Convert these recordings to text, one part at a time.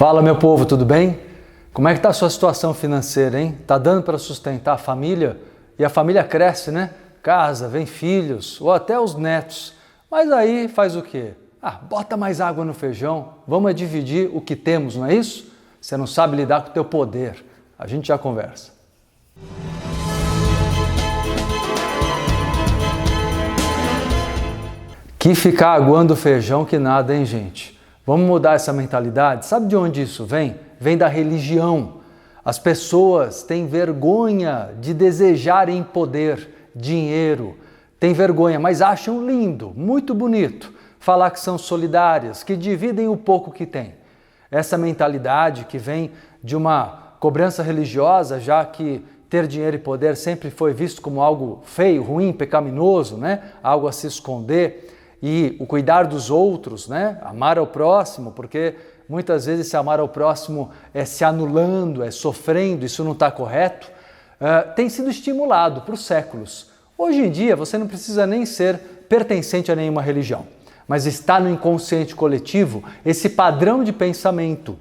Fala, meu povo, tudo bem? Como é que está a sua situação financeira, hein? Tá dando para sustentar a família? E a família cresce, né? Casa, vem filhos ou até os netos. Mas aí faz o quê? Bota mais água no feijão, vamos dividir o que temos, não é isso? Você não sabe lidar com o teu poder. A gente já conversa. Que ficar aguando o feijão que nada, hein, gente? Vamos mudar essa mentalidade? Sabe de onde isso vem? Vem da religião. As pessoas têm vergonha de desejarem poder, dinheiro. Têm vergonha, mas acham lindo, muito bonito, falar que são solidárias, que dividem o pouco que têm. Essa mentalidade que vem de uma cobrança religiosa, já que ter dinheiro e poder sempre foi visto como algo feio, ruim, pecaminoso, né? Algo a se esconder. E o cuidar dos outros, né? Amar ao próximo, porque muitas vezes se amar ao próximo é se anulando, é sofrendo, isso não está correto, tem sido estimulado por séculos. Hoje em dia você não precisa nem ser pertencente a nenhuma religião, mas está no inconsciente coletivo esse padrão de pensamento.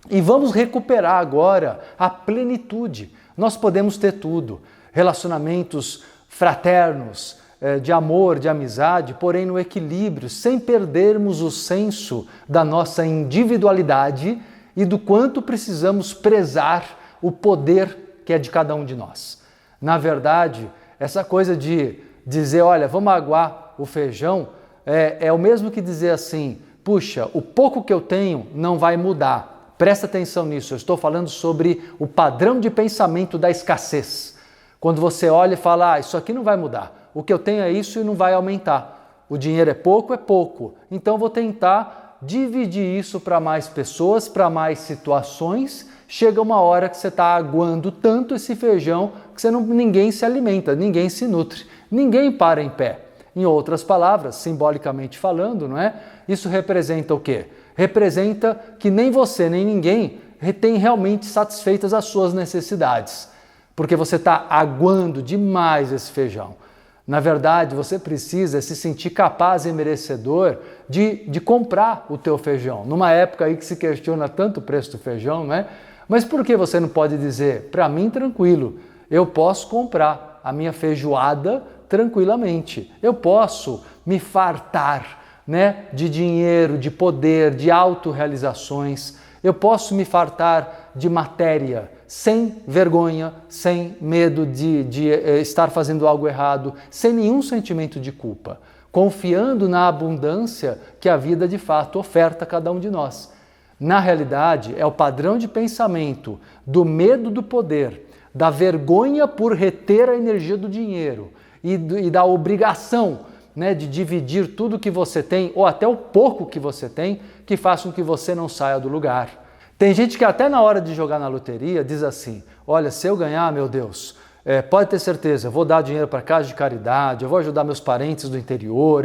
E vamos recuperar agora a plenitude. Nós podemos ter tudo, relacionamentos fraternos, de amor, de amizade, porém no equilíbrio, sem perdermos o senso da nossa individualidade e do quanto precisamos prezar o poder que é de cada um de nós. Na verdade, essa coisa de dizer, olha, vamos aguar o feijão, é o mesmo que dizer assim, puxa, o pouco que eu tenho não vai mudar. Presta atenção nisso, eu estou falando sobre o padrão de pensamento da escassez. Quando você olha e fala, isso aqui não vai mudar. O que eu tenho é isso e não vai aumentar. O dinheiro é pouco, então vou tentar dividir isso para mais pessoas, para mais situações. Chega uma hora que você está aguando tanto esse feijão que ninguém se alimenta, ninguém se nutre, ninguém para em pé. Em outras palavras, simbolicamente falando, não é? Isso representa o quê? Representa que nem você, nem ninguém tem realmente satisfeitas as suas necessidades, porque você está aguando demais esse feijão. Na verdade, você precisa se sentir capaz e merecedor de comprar o teu feijão. Numa época aí que se questiona tanto o preço do feijão, né? Mas por que você não pode dizer, para mim tranquilo, eu posso comprar a minha feijoada tranquilamente. Eu posso me fartar, né, de dinheiro, de poder, de autorrealizações. Eu posso me fartar de matéria, sem vergonha, sem medo de estar fazendo algo errado, sem nenhum sentimento de culpa, confiando na abundância que a vida de fato oferta a cada um de nós. Na realidade, é o padrão de pensamento do medo do poder, da vergonha por reter a energia do dinheiro e da obrigação, né, de dividir tudo que você tem, ou até o pouco que você tem, que faz com que você não saia do lugar. Tem gente que até na hora de jogar na loteria diz assim, olha, se eu ganhar, meu Deus, pode ter certeza, eu vou dar dinheiro para casa de caridade, eu vou ajudar meus parentes do interior,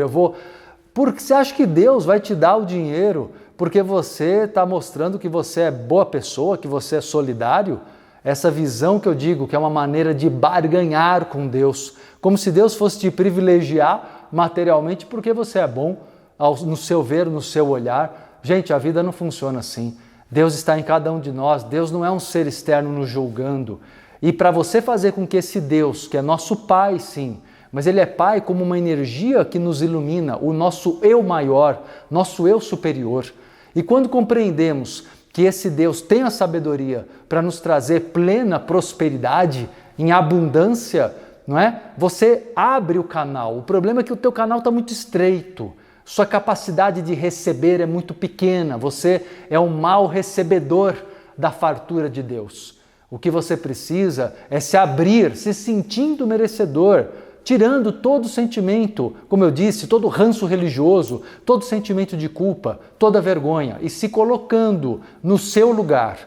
Porque você acha que Deus vai te dar o dinheiro porque você está mostrando que você é boa pessoa, que você é solidário? Essa visão que eu digo, que é uma maneira de barganhar com Deus, como se Deus fosse te privilegiar materialmente porque você é bom, no seu ver, no seu olhar. Gente, a vida não funciona assim. Deus está em cada um de nós, Deus não é um ser externo nos julgando. E para você fazer com que esse Deus, que é nosso Pai, sim, mas Ele é Pai como uma energia que nos ilumina, o nosso eu maior, nosso eu superior. E quando compreendemos que esse Deus tem a sabedoria para nos trazer plena prosperidade, em abundância, não é? Você abre o canal. O problema é que o teu canal está muito estreito. Sua capacidade de receber é muito pequena, você é um mau recebedor da fartura de Deus. O que você precisa é se abrir, se sentindo merecedor, tirando todo sentimento, como eu disse, todo ranço religioso, todo sentimento de culpa, toda vergonha e se colocando no seu lugar.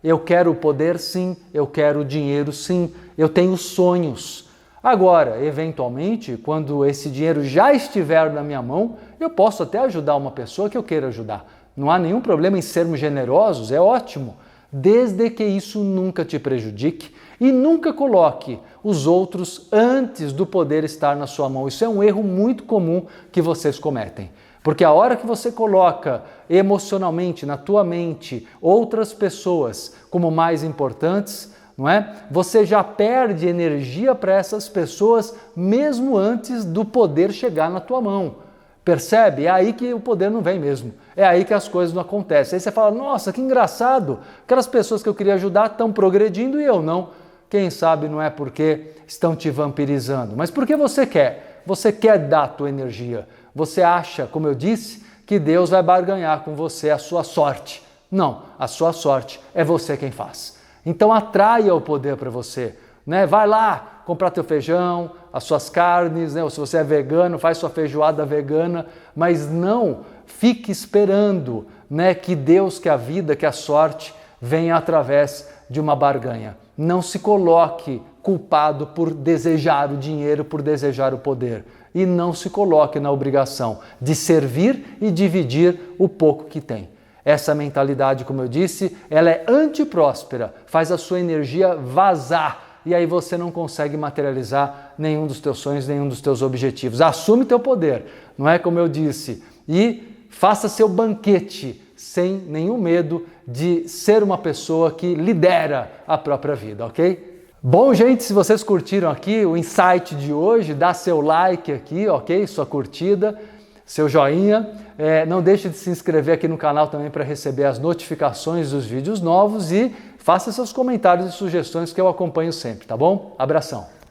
Eu quero o poder sim, eu quero o dinheiro sim, eu tenho sonhos. Agora, eventualmente, quando esse dinheiro já estiver na minha mão, eu posso até ajudar uma pessoa que eu queira ajudar. Não há nenhum problema em sermos generosos, é ótimo, desde que isso nunca te prejudique e nunca coloque os outros antes do poder estar na sua mão. Isso é um erro muito comum que vocês cometem. Porque a hora que você coloca emocionalmente, na tua mente, outras pessoas como mais importantes, não é? Você já perde energia para essas pessoas mesmo antes do poder chegar na tua mão. Percebe? É aí que o poder não vem mesmo. É aí que as coisas não acontecem. Aí você fala, nossa, que engraçado, aquelas pessoas que eu queria ajudar estão progredindo e eu não. Quem sabe não é porque estão te vampirizando, mas porque você quer. Você quer dar a tua energia. Você acha, como eu disse, que Deus vai barganhar com você a sua sorte. Não, a sua sorte é você quem faz. Então atraia o poder para você. Né? Vai lá comprar teu feijão, as suas carnes, né? Ou se você é vegano, faz sua feijoada vegana, mas não fique esperando, né, que Deus, que a vida, que a sorte venha através de uma barganha. Não se coloque culpado por desejar o dinheiro, por desejar o poder. E não se coloque na obrigação de servir e dividir o pouco que tem. Essa mentalidade, como eu disse, ela é antipróspera, faz a sua energia vazar e aí você não consegue materializar nenhum dos teus sonhos, nenhum dos teus objetivos. Assume teu poder, não é como eu disse, e faça seu banquete sem nenhum medo de ser uma pessoa que lidera a própria vida, ok? Bom, gente, se vocês curtiram aqui o insight de hoje, dá seu like aqui, ok? Sua curtida, seu joinha. Não deixe de se inscrever aqui no canal também para receber as notificações dos vídeos novos e faça seus comentários e sugestões que eu acompanho sempre, tá bom? Abração!